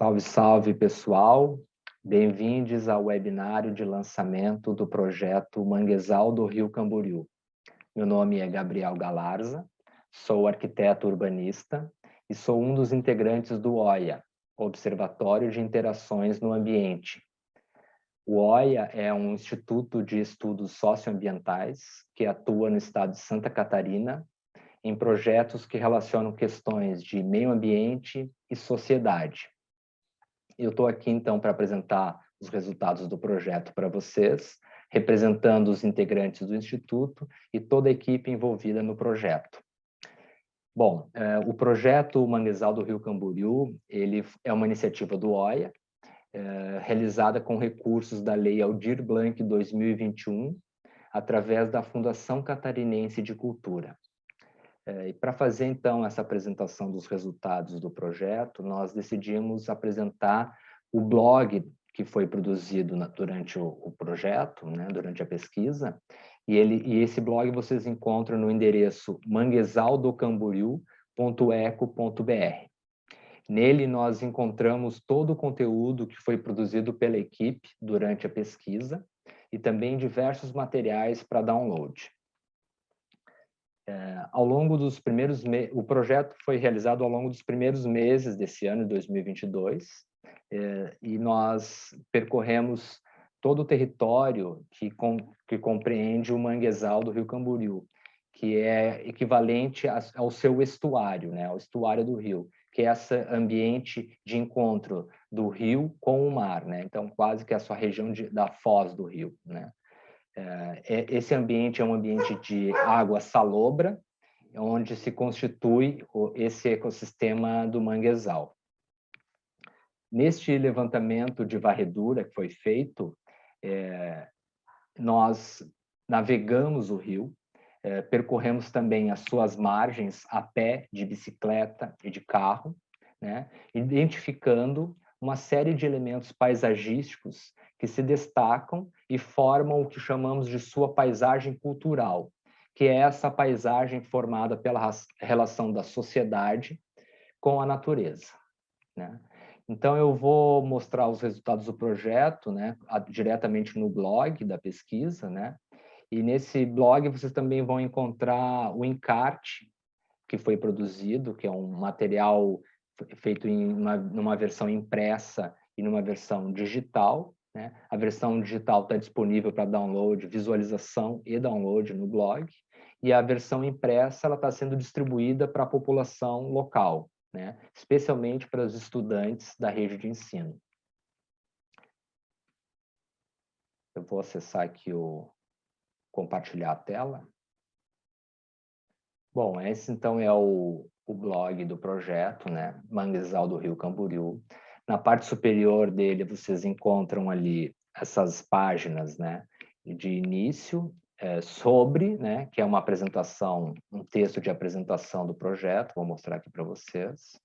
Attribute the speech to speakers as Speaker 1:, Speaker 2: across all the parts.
Speaker 1: Salve, salve, pessoal! Bem-vindos ao webinário de lançamento do projeto Manguezal do Rio Camboriú. Meu nome é Gabriel Galarza, sou arquiteto urbanista e sou um dos integrantes do OIA, Observatório de Interações no Ambiente. O OIA é um instituto de estudos socioambientais que atua no estado de Santa Catarina em projetos que relacionam questões de meio ambiente e sociedade. Eu estou aqui, então, para apresentar os resultados do projeto para vocês, representando os integrantes do Instituto e toda a equipe envolvida no projeto. Bom, o projeto Manguezal do Rio Camboriú, ele é uma iniciativa do OIA, realizada com recursos da Lei Aldir Blanc 2021, através da Fundação Catarinense de Cultura. E para fazer, então, essa apresentação dos resultados do projeto, nós decidimos apresentar o blog que foi produzido durante o projeto, né, durante a pesquisa, e esse blog vocês encontram no endereço manguezaldocamboriú.eco.br. Nele, nós encontramos todo o conteúdo que foi produzido pela equipe durante a pesquisa e também diversos materiais para download. Ao longo dos primeiros meses, o projeto foi realizado ao longo dos primeiros meses desse ano, de 2022, e nós percorremos todo o território que compreende o manguezal do Rio Camboriú, que é equivalente ao seu estuário, né, ao estuário do rio, que é esse ambiente de encontro do rio com o mar, né, então quase que a sua região da foz do rio, né. Esse ambiente é um ambiente de água salobra, onde se constitui esse ecossistema do manguezal. Neste levantamento de varredura que foi feito, nós navegamos o rio, percorremos também as suas margens a pé, de bicicleta e de carro, né, identificando uma série de elementos paisagísticos que se destacam e formam o que chamamos de sua paisagem cultural, que é essa paisagem formada pela relação da sociedade com a natureza, né? Então, eu vou mostrar os resultados do projeto, né, diretamente no blog da pesquisa, né? E nesse blog vocês também vão encontrar o encarte que foi produzido, que é um material feito numa versão impressa e numa versão digital, né? A versão digital está disponível para download, visualização e download no blog, e a versão impressa ela está sendo distribuída para a população local, né? Especialmente para os estudantes da rede de ensino. Eu vou acessar aqui compartilhar a tela. Bom, esse então é o blog do projeto, né? Manguezal do Rio Camboriú. Na parte superior dele vocês encontram ali essas páginas, né, de início, sobre, né, que é uma apresentação, um texto de apresentação do projeto, vou mostrar aqui para vocês.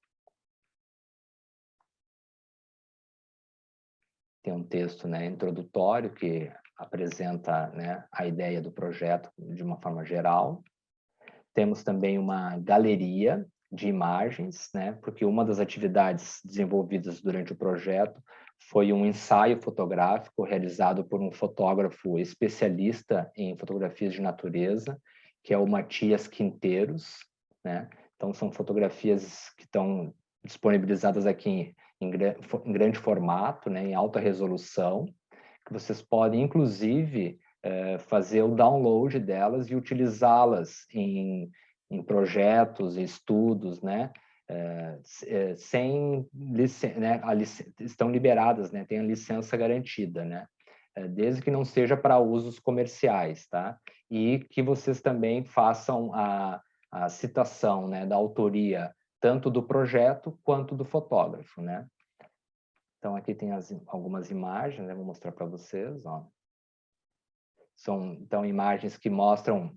Speaker 1: Tem um texto, né, introdutório que apresenta, né, a ideia do projeto de uma forma geral. Temos também uma galeria de imagens, né, porque uma das atividades desenvolvidas durante o projeto foi um ensaio fotográfico realizado por um fotógrafo especialista em fotografias de natureza, que é o Matias Quinteiros, né? Então, são fotografias que estão disponibilizadas aqui em grande formato, né, em alta resolução, que vocês podem, inclusive, fazer o download delas e utilizá-las em projetos, estudos, né? Sem licença, né? Estão liberadas, né? Tem a licença garantida, né? Desde que não seja para usos comerciais, tá? E que vocês também façam a citação, né, da autoria tanto do projeto quanto do fotógrafo, né? Então, aqui tem algumas imagens, né? Vou mostrar para vocês, ó. São, então, imagens que mostram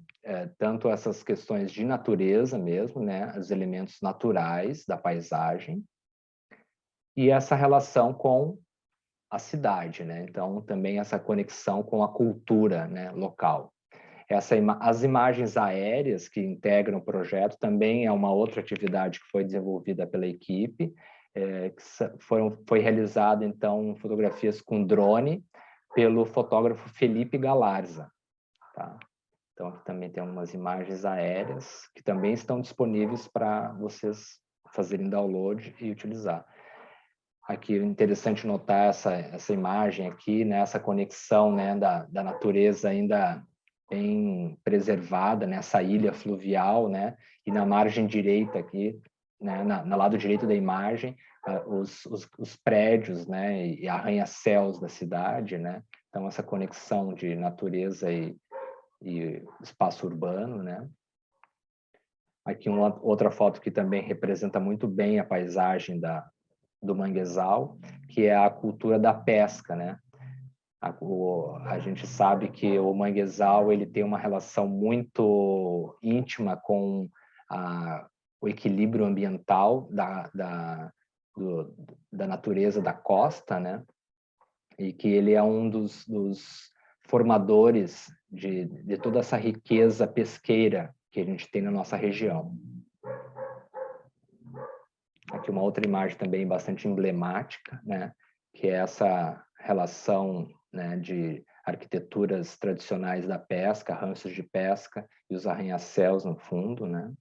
Speaker 1: tanto essas questões de natureza mesmo, né? Os elementos naturais da paisagem, e essa relação com a cidade, né? Então, também essa conexão com a cultura, né, local. As imagens aéreas que integram o projeto também é uma outra atividade que foi desenvolvida pela equipe, foi realizado, então, fotografias com drone pelo fotógrafo Felipe Galarza. Tá? Então, aqui também tem algumas imagens aéreas que também estão disponíveis para vocês fazerem download e utilizar. Aqui é interessante notar essa imagem aqui, né, essa conexão, né, da natureza ainda bem preservada, nessa ilha fluvial, né, e na margem direita aqui, né, no lado direito da imagem, os prédios, né, e arranha-céus da cidade, né, então essa conexão de natureza e espaço urbano, né. Aqui outra foto que também representa muito bem a paisagem do manguezal, que é a cultura da pesca, né? A gente sabe que o manguezal ele tem uma relação muito íntima com o equilíbrio ambiental da natureza da costa, né? E que ele é um dos formadores de toda essa riqueza pesqueira que a gente tem na nossa região. Aqui uma outra imagem também bastante emblemática, né? Que é essa relação, né, de arquiteturas tradicionais da pesca, ranchos de pesca e os arranha-céus no fundo, né?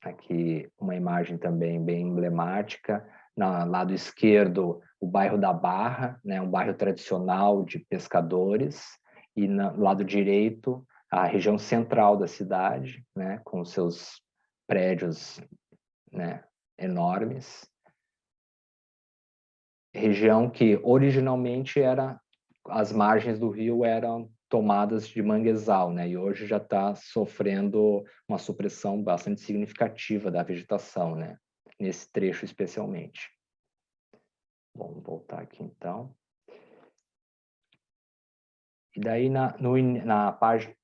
Speaker 1: Aqui uma imagem também bem emblemática. No lado esquerdo, o bairro da Barra, né, um bairro tradicional de pescadores, e no lado direito, a região central da cidade, né, com seus prédios, né, enormes. Região que originalmente as margens do rio eram tomadas de manguezal, né, e hoje já está sofrendo uma supressão bastante significativa da vegetação, né, nesse trecho especialmente. Vamos voltar aqui então. E daí na parte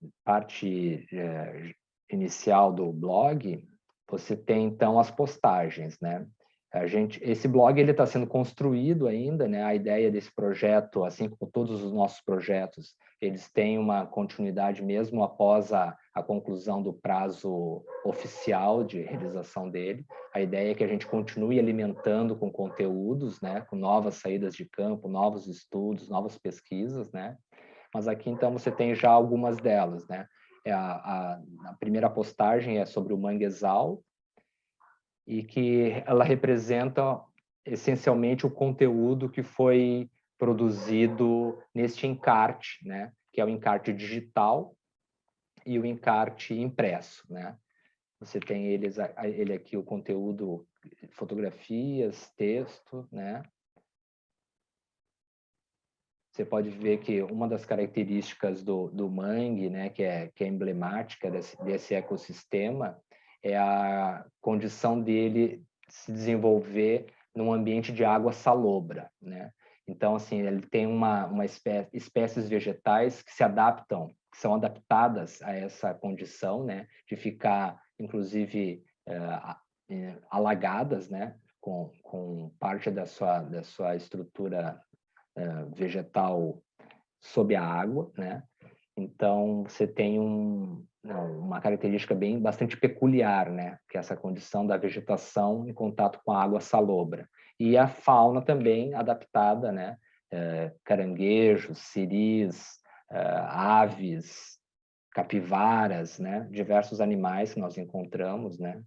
Speaker 1: inicial do blog, você tem então as postagens, né? Esse blog ele está sendo construído ainda, né? A ideia desse projeto, assim como todos os nossos projetos, eles têm uma continuidade mesmo após a conclusão do prazo oficial de realização dele. A ideia é que a gente continue alimentando com conteúdos, né? Com novas saídas de campo, novos estudos, novas pesquisas, né? Mas aqui, então, você tem já algumas delas, né? A primeira postagem é sobre o manguezal e que ela representa, essencialmente, o conteúdo que foi produzido neste encarte, né? Que é o encarte digital e o encarte impresso, né? Você tem ele aqui, o conteúdo, fotografias, texto, né? Você pode ver que uma das características do mangue, né, que é emblemática desse ecossistema, é a condição dele se desenvolver num ambiente de água salobra, né? Então, assim, ele tem espécies vegetais que se adaptam, que são adaptadas a essa condição, né, de ficar, inclusive, alagadas, né, com parte da sua estrutura vegetal sob a água, né? Então, você tem uma característica bastante peculiar, né? Que é essa condição da vegetação em contato com a água salobra. E a fauna também adaptada, né? Caranguejos, siris, aves, capivaras, né? Diversos animais que nós encontramos, né?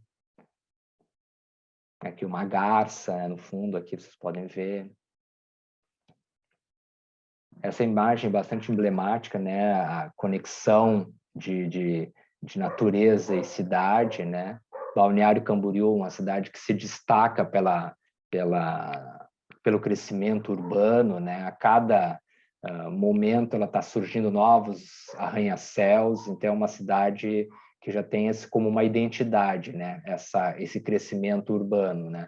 Speaker 1: Aqui uma garça, né? No fundo, aqui vocês podem ver. Essa imagem bastante emblemática, né? A conexão de natureza e cidade, né? Balneário Camboriú, uma cidade que se destaca pelo crescimento urbano, né? A cada momento ela está surgindo novos arranha-céus, então é uma cidade que já tem como uma identidade, né? Esse crescimento urbano, né?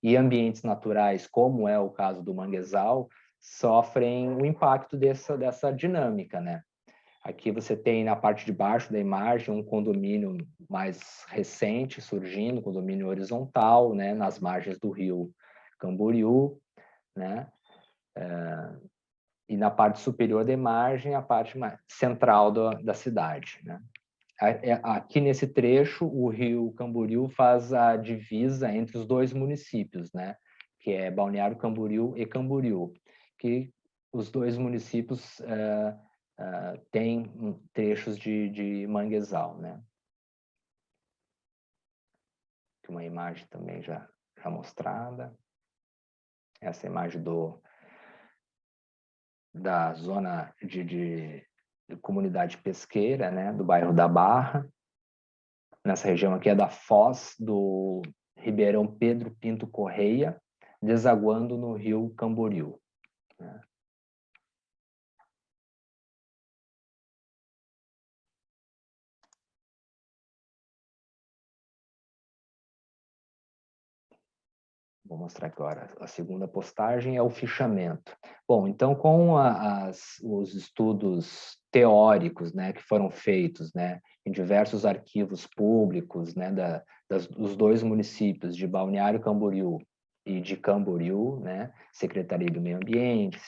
Speaker 1: E ambientes naturais, como é o caso do manguezal, sofrem o impacto dessa dinâmica, né? Aqui você tem na parte de baixo da imagem um condomínio mais recente surgindo, condomínio horizontal, né? Nas margens do rio Camboriú, né? E na parte superior da imagem, a parte mais central da cidade, né? Aqui nesse trecho, o rio Camboriú faz a divisa entre os dois municípios, né? Que é Balneário Camboriú e Camboriú, que os dois municípios têm trechos de manguezal, né? Uma imagem também já mostrada. Essa imagem da zona de comunidade pesqueira, né? Do bairro da Barra. Nessa região aqui é da foz do Ribeirão Pedro Pinto Correia, desaguando no rio Camboriú, né? Vou mostrar agora. A segunda postagem é o fichamento. Bom, então, com os estudos teóricos, né, que foram feitos, né, em diversos arquivos públicos, né, dos dois municípios, de Balneário Camboriú e de Camboriú, né, Secretaria do Meio Ambiente,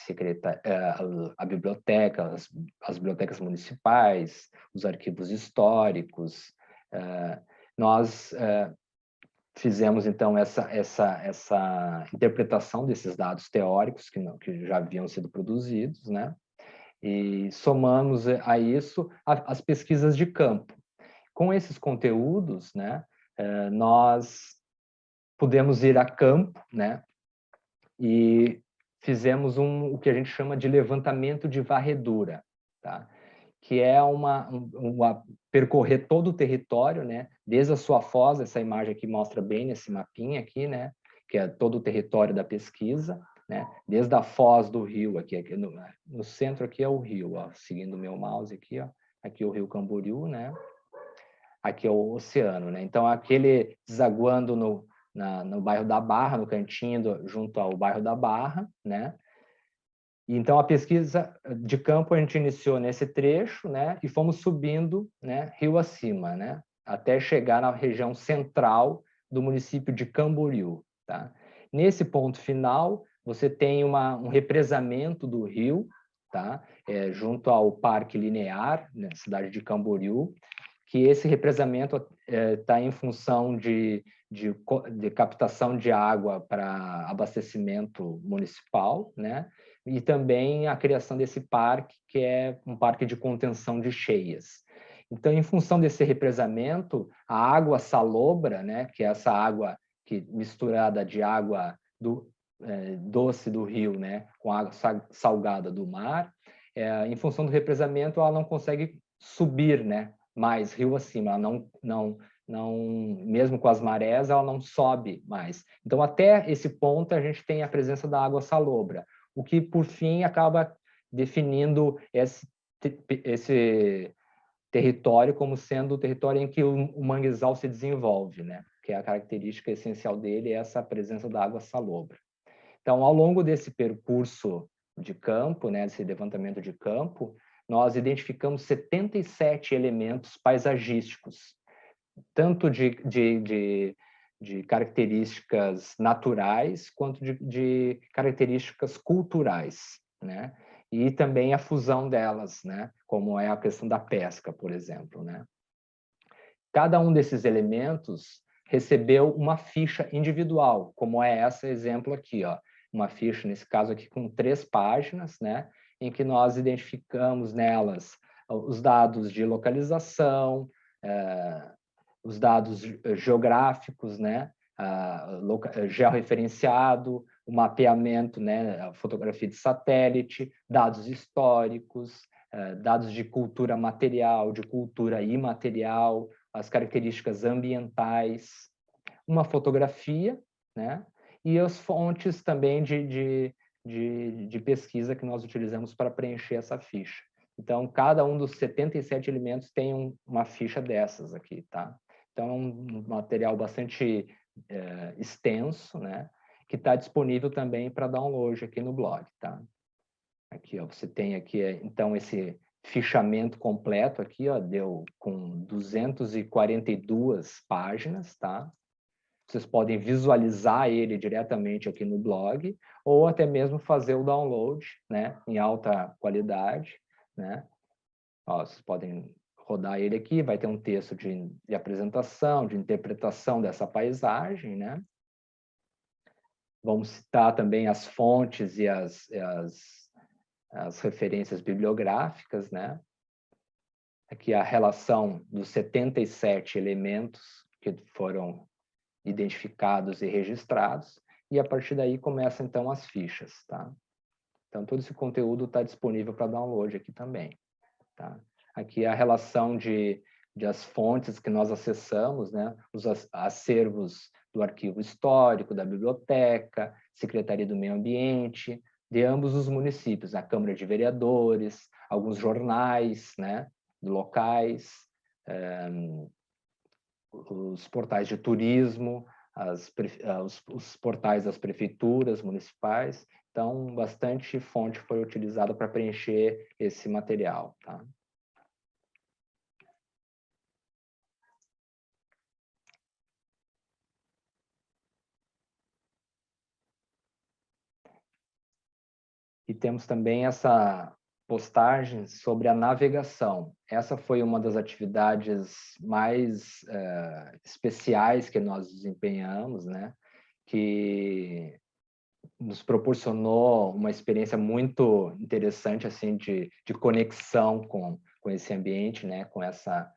Speaker 1: a biblioteca, as bibliotecas municipais, os arquivos históricos, nós fizemos, então, essa interpretação desses dados teóricos que já haviam sido produzidos, né? E somamos a isso as pesquisas de campo. Com esses conteúdos, né, nós pudemos ir a campo, né, e fizemos o que a gente chama de levantamento de varredura, tá? Que é percorrer todo o território, né? Desde a sua foz, essa imagem aqui mostra bem nesse mapinha aqui, né? Que é todo o território da pesquisa, né? Desde a foz do rio, aqui no centro aqui é o rio, ó, seguindo o meu mouse aqui, ó, aqui é o rio Camboriú, né? Aqui é o oceano, né? Então, aquele desaguando no bairro da Barra, no cantinho junto ao bairro da Barra, né? Então, a pesquisa de campo a gente iniciou nesse trecho, né, e fomos subindo, né, rio acima, né, até chegar na região central do município de Camboriú, tá? Nesse ponto final, você tem um represamento do rio, tá? Junto ao Parque Linear, na cidade de Camboriú, que esse represamento está em função de captação de água para abastecimento municipal, né? E também a criação desse parque, que é um parque de contenção de cheias. Então, em função desse represamento, a água salobra, né, que é essa água misturada de água doce do rio, né, com água salgada do mar, em função do represamento, ela não consegue subir, né, mais rio acima, ela mesmo com as marés, ela não sobe mais. Então, até esse ponto, a gente tem a presença da água salobra, o que, por fim, acaba definindo esse território como sendo o território em que o manguezal se desenvolve, né? Que é a característica essencial dele, é essa presença da água salobra. Então, ao longo desse percurso de campo, né, desse levantamento de campo, nós identificamos 77 elementos paisagísticos, tanto de características naturais quanto de características culturais, né? E também a fusão delas, né? Como é a questão da pesca, por exemplo, né? Cada um desses elementos recebeu uma ficha individual, como é esse exemplo aqui, ó. Uma ficha, nesse caso aqui, com 3 páginas, né? Em que nós identificamos nelas os dados de localização, os dados geográficos, né, georreferenciado, o mapeamento, né, a fotografia de satélite, dados históricos, dados de cultura material, de cultura imaterial, as características ambientais, uma fotografia, né, e as fontes também de pesquisa que nós utilizamos para preencher essa ficha. Então, cada um dos 77 elementos tem uma ficha dessas aqui, tá? Então, é um material bastante extenso, né? Que está disponível também para download aqui no blog, tá? Aqui, ó, você tem aqui, então, esse fichamento completo aqui, ó, deu com 242 páginas, tá? Vocês podem visualizar ele diretamente aqui no blog, ou até mesmo fazer o download, né? Em alta qualidade, né? Ó, vocês podem rodar ele aqui, vai ter um texto de apresentação, de interpretação dessa paisagem, né? Vamos citar também as fontes e as referências bibliográficas, né? Aqui a relação dos 77 elementos que foram identificados e registrados, e a partir daí começam então as fichas, tá? Então todo esse conteúdo está disponível para download aqui também, tá? Aqui a relação de as fontes que nós acessamos, né? Os acervos do arquivo histórico, da biblioteca, Secretaria do Meio Ambiente, de ambos os municípios, a Câmara de Vereadores, alguns jornais, né? Locais, os portais de turismo, os portais das prefeituras municipais. Então, bastante fonte foi utilizada para preencher esse material, tá? E temos também essa postagem sobre a navegação. Essa foi uma das atividades mais especiais que nós desempenhamos, né? Que nos proporcionou uma experiência muito interessante assim de conexão com esse ambiente, né? Com essa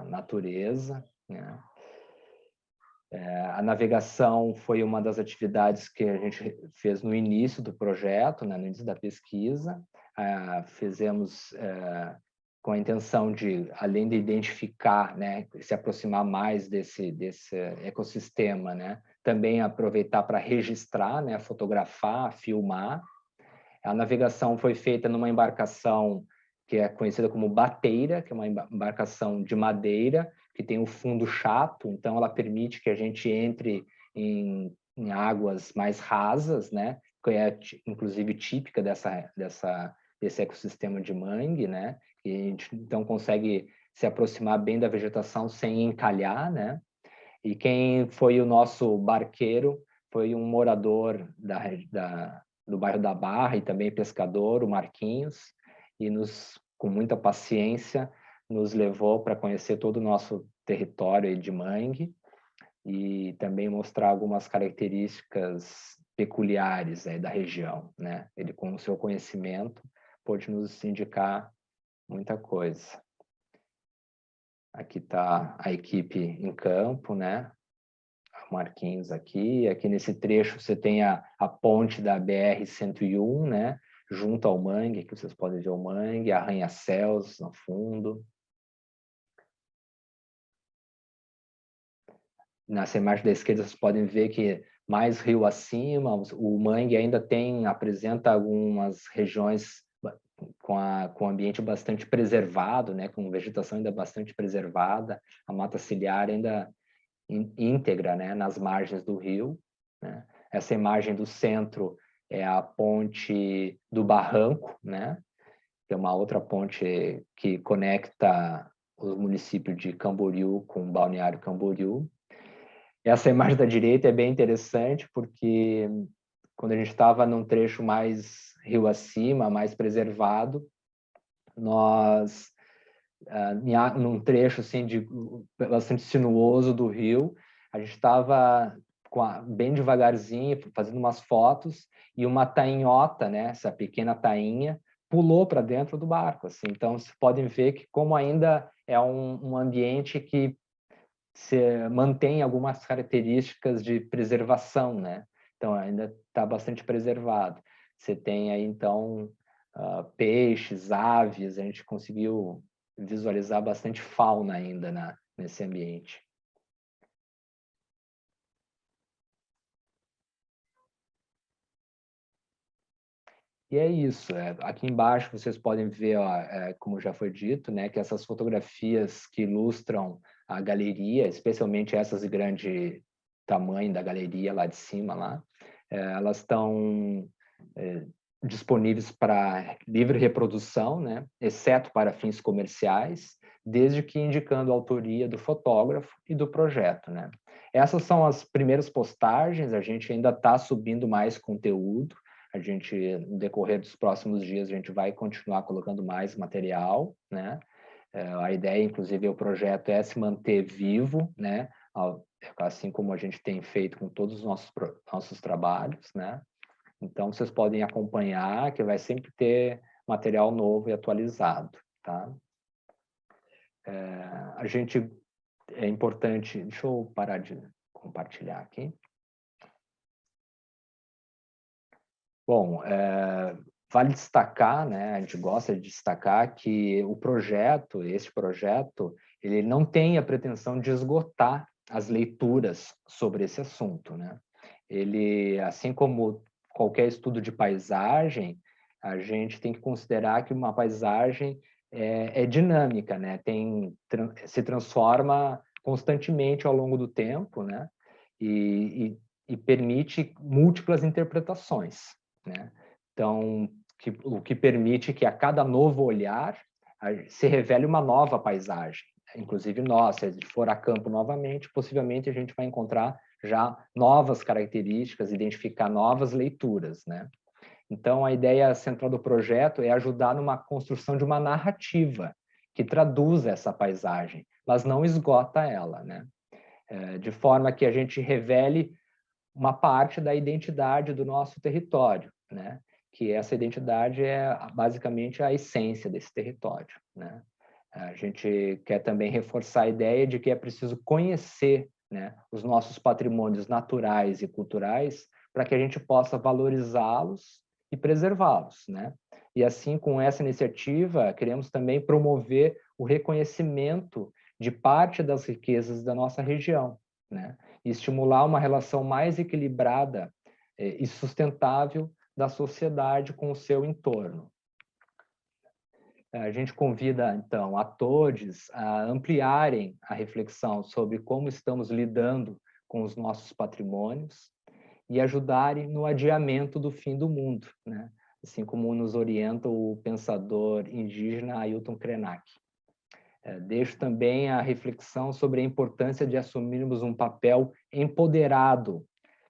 Speaker 1: natureza, né? A navegação foi uma das atividades que a gente fez no início do projeto, né, no início da pesquisa. Fizemos com a intenção de, além de identificar, né, se aproximar mais desse ecossistema, né, também aproveitar para registrar, né, fotografar, filmar. A navegação foi feita numa embarcação que é conhecida como bateira, que é uma embarcação de madeira, que tem um fundo chato, então ela permite que a gente entre em águas mais rasas, né? Que é inclusive típica desse ecossistema de mangue, né? E a gente então consegue se aproximar bem da vegetação sem encalhar, né? E quem foi o nosso barqueiro foi um morador do bairro da Barra e também pescador, o Marquinhos, e com muita paciência, nos levou para conhecer todo o nosso território de mangue e também mostrar algumas características peculiares da região, né? Ele, com o seu conhecimento, pôde nos indicar muita coisa. Aqui está a equipe em campo, né? Marquinhos aqui. Aqui nesse trecho você tem a ponte da BR-101, né? Junto ao mangue, que vocês podem ver o mangue, arranha-céus no fundo. Nessa imagem da esquerda vocês podem ver que mais rio acima, o mangue ainda apresenta algumas regiões com ambiente bastante preservado, né? Com vegetação ainda bastante preservada, a mata ciliar ainda íntegra, né, nas margens do rio, né? Essa imagem do centro é a ponte do Barranco, né? Que é uma outra ponte que conecta o município de Camboriú com o Balneário Camboriú. Essa imagem da direita é bem interessante porque quando a gente estava num trecho mais rio acima, mais preservado, nós num trecho assim bastante sinuoso do rio, a gente estava bem devagarzinho fazendo umas fotos e uma tainhota, né, essa pequena tainha, pulou para dentro do barco, assim. Então vocês podem ver que como ainda é um ambiente que se mantém algumas características de preservação, né? Então ainda está bastante preservado. Você tem aí então peixes, aves, a gente conseguiu visualizar bastante fauna ainda nesse ambiente. E é isso. Aqui embaixo vocês podem ver, ó, como já foi dito, né, que essas fotografias que ilustram a galeria, especialmente essas de grande tamanho da galeria lá de cima, lá, elas estão disponíveis para livre reprodução, né, exceto para fins comerciais, desde que indicando a autoria do fotógrafo e do projeto, né. Essas são as primeiras postagens, a gente ainda está subindo mais conteúdo, a gente, no decorrer dos próximos dias, a gente vai continuar colocando mais material, né? A ideia, inclusive, o projeto é se manter vivo, né? Assim como a gente tem feito com todos os nossos trabalhos, né? Então, vocês podem acompanhar, que vai sempre ter material novo e atualizado, tá? É importante... Deixa eu parar de compartilhar aqui. Bom, vale destacar, né, a gente gosta de destacar que esse projeto, ele não tem a pretensão de esgotar as leituras sobre esse assunto, né? Ele, assim como qualquer estudo de paisagem, a gente tem que considerar que uma paisagem é dinâmica, né? Se transforma constantemente ao longo do tempo, né? E permite múltiplas interpretações, né? Então, o que permite que a cada novo olhar se revele uma nova paisagem. Inclusive nós, se a gente for a campo novamente, possivelmente a gente vai encontrar já novas características, identificar novas leituras, né? Então, a ideia central do projeto é ajudar numa construção de uma narrativa que traduza essa paisagem, mas não esgota ela, né? De forma que a gente revele uma parte da identidade do nosso território, né? Que essa identidade é basicamente a essência desse território, né? A gente quer também reforçar a ideia de que é preciso conhecer, né, os nossos patrimônios naturais e culturais para que a gente possa valorizá-los e preservá-los, né? E assim, com essa iniciativa, queremos também promover o reconhecimento de parte das riquezas da nossa região, né? E estimular uma relação mais equilibrada e sustentável da sociedade com o seu entorno. A gente convida, então, a todos a ampliarem a reflexão sobre como estamos lidando com os nossos patrimônios e ajudarem no adiamento do fim do mundo, né? Assim como nos orienta o pensador indígena Ailton Krenak. Deixo também a reflexão sobre a importância de assumirmos um papel empoderado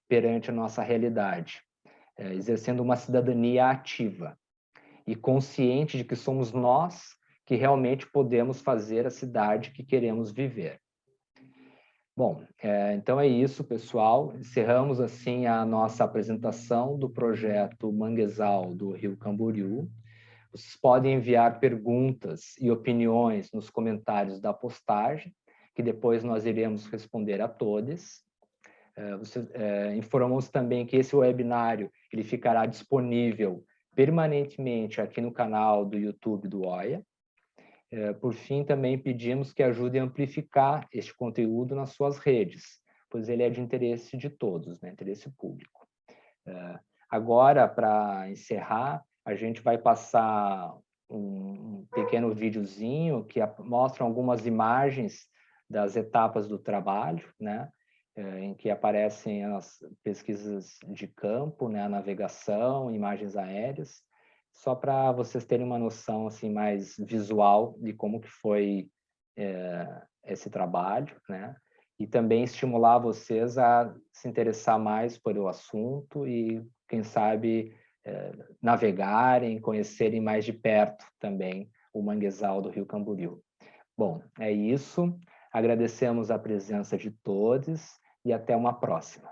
Speaker 1: perante a nossa realidade, exercendo uma cidadania ativa e consciente de que somos nós que realmente podemos fazer a cidade que queremos viver. Bom, então é isso, pessoal. Encerramos, assim, a nossa apresentação do projeto Manguezal do Rio Camboriú. Vocês podem enviar perguntas e opiniões nos comentários da postagem, que depois nós iremos responder a todos. Informamos também que esse webinário ele ficará disponível permanentemente aqui no canal do YouTube do OIA. Por fim, também pedimos que ajudem a amplificar este conteúdo nas suas redes, pois ele é de interesse de todos, né? Interesse público. Agora, para encerrar, a gente vai passar um pequeno videozinho que mostra algumas imagens das etapas do trabalho, né? Em que aparecem as pesquisas de campo, né? A navegação, imagens aéreas, só para vocês terem uma noção assim mais visual de como que foi esse trabalho, né? E também estimular vocês a se interessar mais pelo assunto e, quem sabe, navegarem, conhecerem mais de perto também o manguezal do Rio Camboriú. Bom, é isso. Agradecemos a presença de todos e até uma próxima.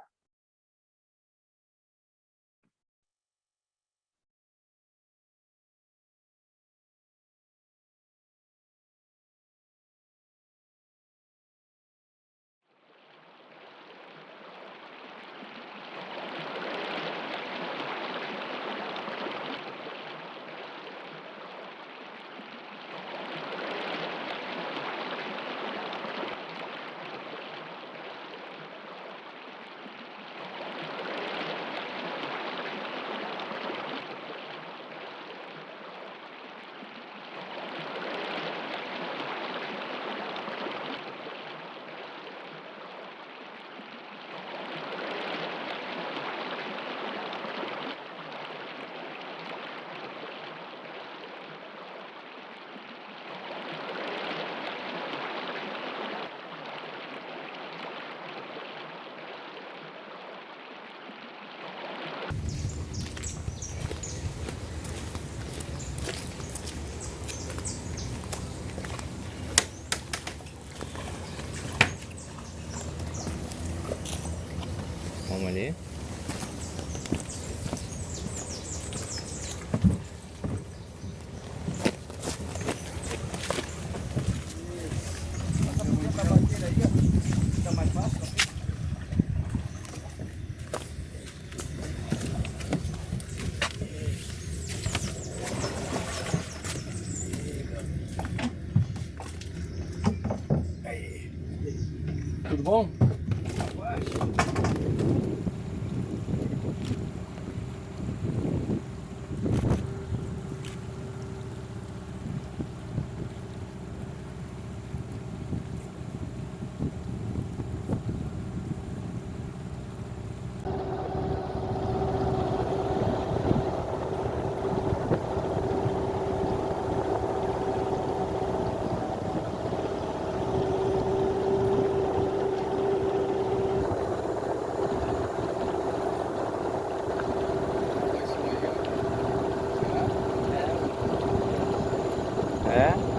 Speaker 2: bom?
Speaker 1: É?